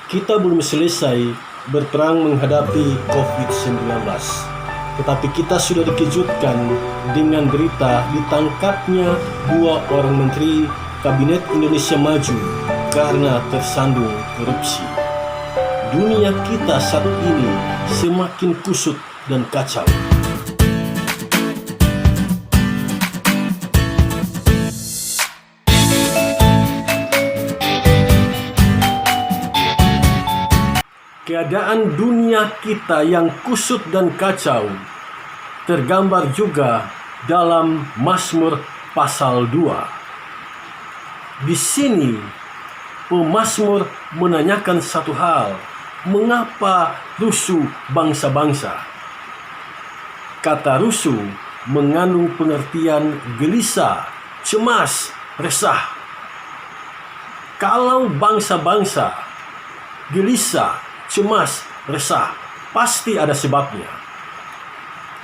Kita belum selesai berperang menghadapi COVID-19, tetapi kita sudah dikejutkan dengan berita ditangkapnya 2 orang menteri Kabinet Indonesia Maju karena tersandung korupsi. Dunia kita saat ini semakin kusut dan kacau. Keadaan dunia kita yang kusut dan kacau tergambar juga dalam Mazmur pasal 2. Di sini pemazmur menanyakan satu hal, mengapa rusuh bangsa-bangsa? Kata rusuh mengandung pengertian gelisah, cemas, resah. Kalau bangsa-bangsa gelisah, cemas, resah, pasti ada sebabnya.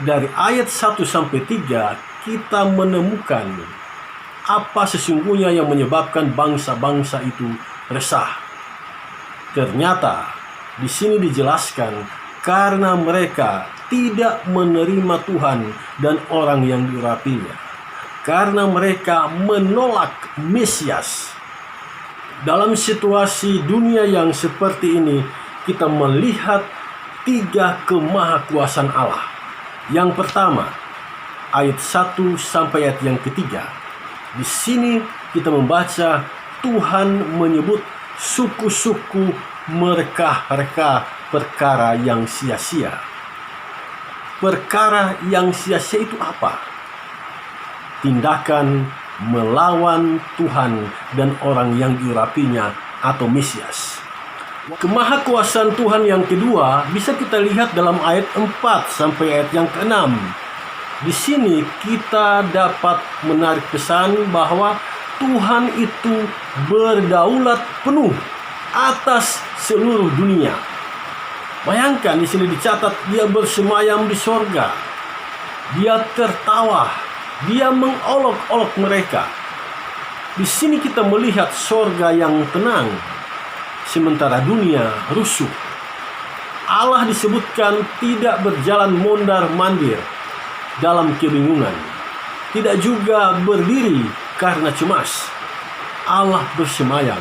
Dari ayat 1-3 kita menemukan apa sesungguhnya yang menyebabkan bangsa-bangsa itu resah. Ternyata di sini dijelaskan karena mereka tidak menerima Tuhan dan orang yang diurapinya. Karena mereka menolak Mesias. Dalam situasi dunia yang seperti ini, kita melihat 3 kemahakuasaan Allah. Yang pertama, ayat 1 sampai ayat yang ketiga. Di sini kita membaca Tuhan menyebut suku-suku mereka perkara yang sia-sia. Perkara yang sia-sia itu apa? Tindakan melawan Tuhan dan orang yang diurapinya atau Mesias. Kemahakuasaan Tuhan yang kedua bisa kita lihat dalam ayat 4 sampai ayat yang ke-6. Di sini kita dapat menarik pesan bahwa Tuhan itu berdaulat penuh atas seluruh dunia. Bayangkan di sini dicatat dia bersemayam di sorga. Dia tertawa, dia mengolok-olok mereka. Di sini kita melihat sorga yang tenang. Sementara dunia rusuh. Allah disebutkan tidak berjalan mondar-mandir dalam kebingungan. Tidak juga berdiri karena cemas. Allah bersemayam.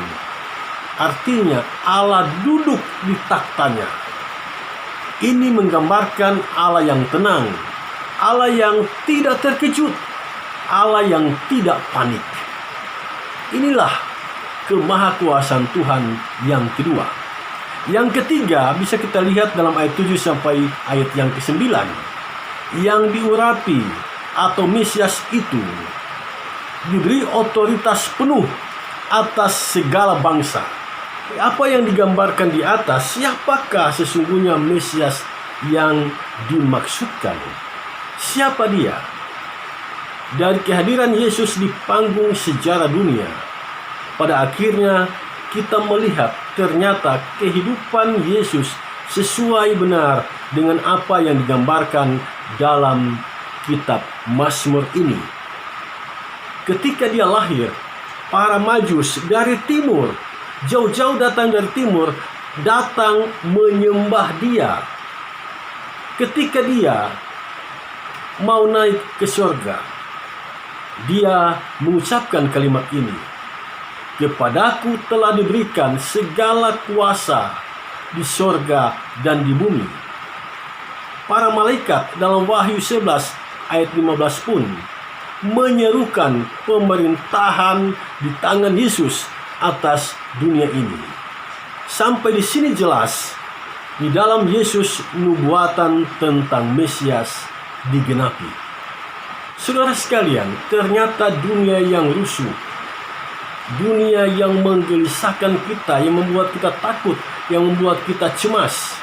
Artinya Allah duduk di taktanya. Ini menggambarkan Allah yang tenang. Allah yang tidak terkejut. Allah yang tidak panik. Inilah kemahakuasaan Tuhan yang kedua. Yang ketiga bisa kita lihat dalam ayat 7 sampai ayat yang ke-9. Yang diurapi atau Mesias itu diberi otoritas penuh atas segala bangsa. Apa yang digambarkan di atas? Siapakah sesungguhnya Mesias yang dimaksudkan? Siapa dia? Dari kehadiran Yesus di panggung sejarah dunia, pada akhirnya kita melihat ternyata kehidupan Yesus sesuai benar dengan apa yang digambarkan dalam kitab Mazmur ini. Ketika dia lahir, para Majus dari timur, jauh-jauh datang dari timur, datang menyembah dia. Ketika dia mau naik ke surga, dia mengucapkan kalimat ini, "Kepadaku telah diberikan segala kuasa di sorga dan di bumi." Para malaikat dalam Wahyu 11 ayat 15 pun menyerukan pemerintahan di tangan Yesus atas dunia ini. Sampai di sini jelas di dalam Yesus nubuatan tentang Mesias digenapi. Saudara sekalian, ternyata dunia yang rusuh, dunia yang menggelisahkan kita, yang membuat kita takut, yang membuat kita cemas,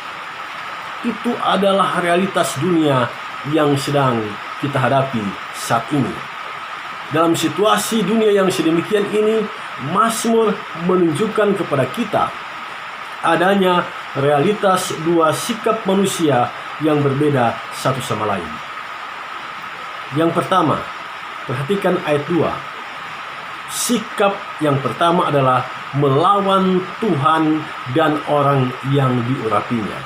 itu adalah realitas dunia yang sedang kita hadapi saat ini. Dalam situasi dunia yang sedemikian ini, Mazmur menunjukkan kepada kita adanya realitas 2 sikap manusia yang berbeda satu sama lain. Yang pertama, perhatikan ayat 2. Sikap yang pertama adalah melawan Tuhan dan orang yang diurapinya.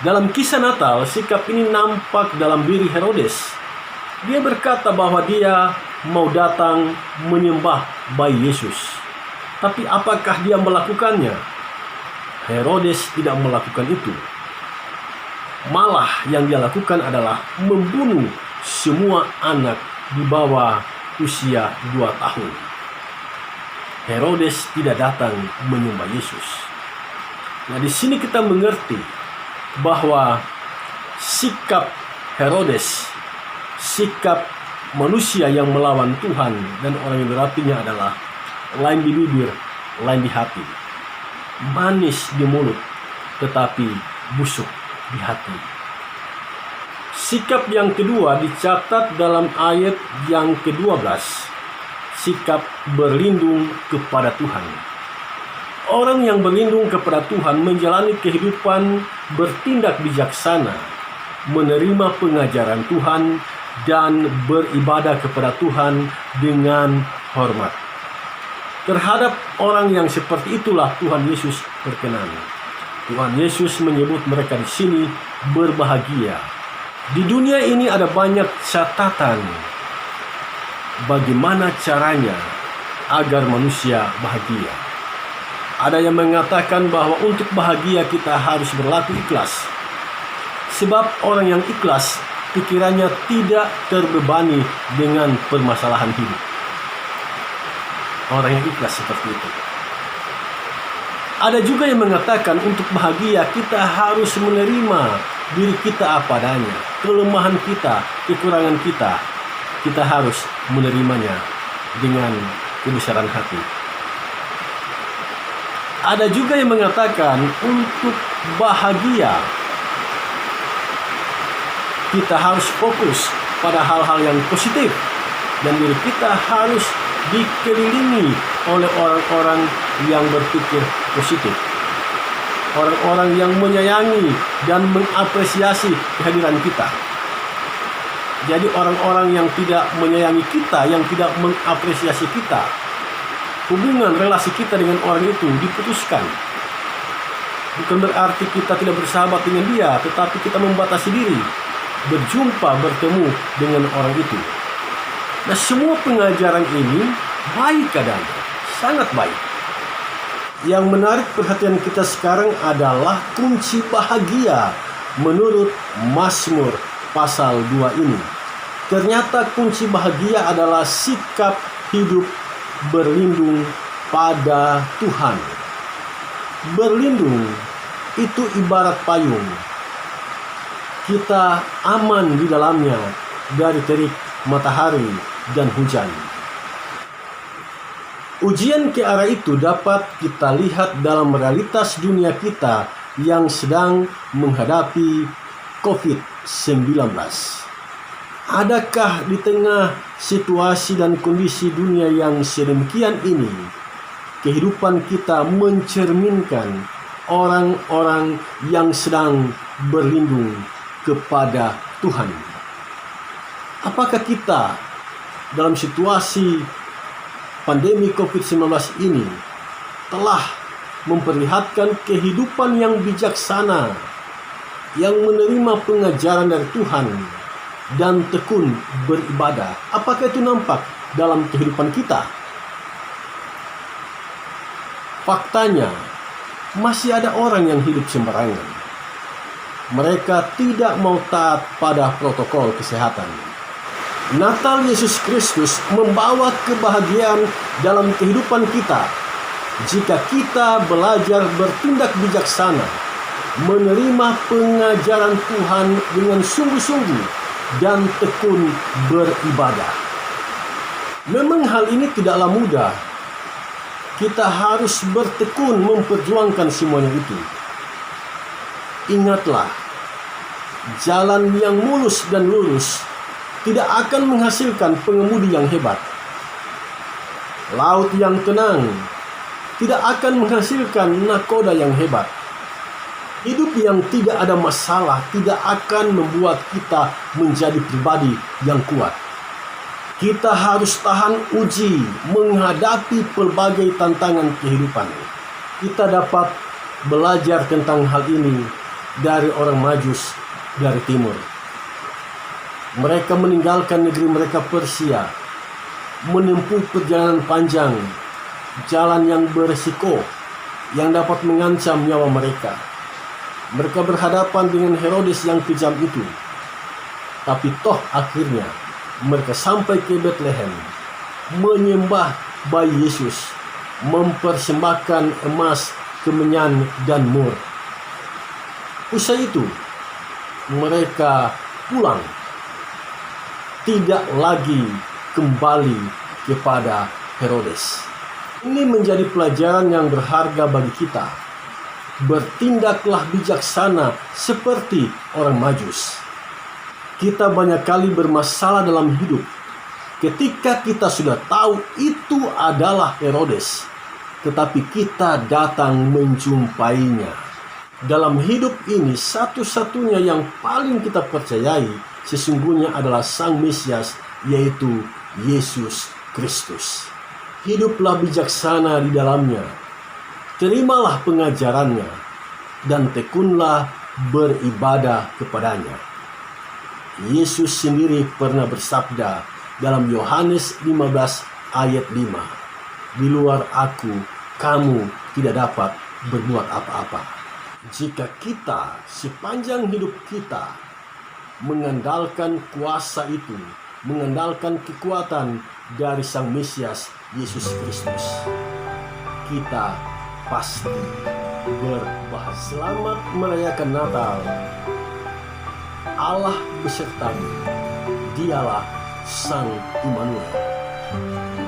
Dalam kisah Natal, sikap ini nampak dalam diri Herodes. Dia berkata bahwa dia mau datang menyembah bayi Yesus. Tapi apakah dia melakukannya? Herodes tidak melakukan itu. Malah yang dia lakukan adalah membunuh semua anak di bawah usia 2 tahun. Herodes tidak datang menyembah Yesus. Nah, di sini kita mengerti bahwa sikap Herodes, sikap manusia yang melawan Tuhan dan orang yang diurapinya adalah lain di bibir, lain di hati. Manis di mulut, tetapi busuk di hati. Sikap yang kedua dicatat dalam ayat yang ke-12. Sikap berlindung kepada Tuhan. Orang yang berlindung kepada Tuhan menjalani kehidupan bertindak bijaksana, menerima pengajaran Tuhan, dan beribadah kepada Tuhan dengan hormat. Terhadap orang yang seperti itulah Tuhan Yesus berkenan. Tuhan Yesus menyebut mereka di sini berbahagia. Di dunia ini ada banyak catatan bagaimana caranya agar manusia bahagia. Ada yang mengatakan bahwa untuk bahagia kita harus berlaku ikhlas. Sebab orang yang ikhlas, pikirannya tidak terbebani dengan permasalahan hidup. Orang yang ikhlas seperti itu. Ada juga yang mengatakan untuk bahagia kita harus menerima diri kita apa adanya, kelemahan kita, kekurangan kita. Kita harus menerimanya dengan kebesaran hati. Ada juga yang mengatakan untuk bahagia kita harus fokus pada hal-hal yang positif dan diri kita harus dikelilingi oleh orang-orang yang berpikir positif. Orang-orang yang menyayangi dan mengapresiasi kehadiran kita. Jadi orang-orang yang tidak menyayangi kita, yang tidak mengapresiasi kita, hubungan relasi kita dengan orang itu diputuskan. Bukan berarti kita tidak bersahabat dengan dia, tetapi kita membatasi diri, bertemu dengan orang itu. Nah, semua pengajaran ini baik adanya, sangat baik. Yang menarik perhatian kita sekarang adalah kunci bahagia menurut Mazmur pasal 2 ini. Ternyata kunci bahagia adalah sikap hidup berlindung pada Tuhan. Berlindung itu ibarat payung. Kita aman di dalamnya dari terik matahari dan hujan. Ujian ke arah itu dapat kita lihat dalam realitas dunia kita yang sedang menghadapi COVID-19. Adakah di tengah situasi dan kondisi dunia yang sedemikian ini, kehidupan kita mencerminkan orang-orang yang sedang berlindung kepada Tuhan? Apakah kita dalam situasi pandemi COVID-19 ini telah memperlihatkan kehidupan yang bijaksana, yang menerima pengajaran dari Tuhan dan tekun beribadah? Apakah itu nampak dalam kehidupan kita? Faktanya, masih ada orang yang hidup sembarangan. Mereka tidak mau taat pada protokol kesehatan. Natal Yesus Kristus membawa kebahagiaan dalam kehidupan kita jika kita belajar bertindak bijaksana, menerima pengajaran Tuhan dengan sungguh-sungguh dan tekun beribadah. Memang hal ini tidaklah mudah. Kita harus bertekun memperjuangkan semuanya itu. Ingatlah, jalan yang mulus dan lurus tidak akan menghasilkan pengemudi yang hebat. Laut yang tenang tidak akan menghasilkan nakoda yang hebat. Hidup yang tidak ada masalah tidak akan membuat kita menjadi pribadi yang kuat. Kita harus tahan uji menghadapi pelbagai tantangan kehidupan. Kita dapat belajar tentang hal ini dari orang Majus dari timur. Mereka meninggalkan negeri mereka Persia, menempuh perjalanan panjang, jalan yang beresiko, yang dapat mengancam nyawa mereka. Mereka berhadapan dengan Herodes yang kejam itu. Tapi toh akhirnya mereka sampai ke Bethlehem, menyembah bayi Yesus, mempersembahkan emas, kemenyan, dan mur. Usai itu, mereka pulang, tidak lagi kembali kepada Herodes. Ini menjadi pelajaran yang berharga bagi kita. Bertindaklah bijaksana seperti orang Majus. Kita banyak kali bermasalah dalam hidup ketika kita sudah tahu itu adalah Herodes, tetapi kita datang menjumpainya. Dalam hidup ini, satu-satunya yang paling kita percayai sesungguhnya adalah Sang Mesias, yaitu Yesus Kristus. Hiduplah bijaksana di dalamnya. Terimalah pengajarannya dan tekunlah beribadah kepadanya. Yesus sendiri pernah bersabda dalam Yohanes 15 ayat 5, "Di luar aku, kamu tidak dapat berbuat apa-apa." Jika kita sepanjang hidup kita mengandalkan kuasa itu, mengandalkan kekuatan dari Sang Mesias Yesus Kristus, kita pasti berbahagia. Selamat merayakan Natal. Allah besertamu. Dialah Sang Immanuel.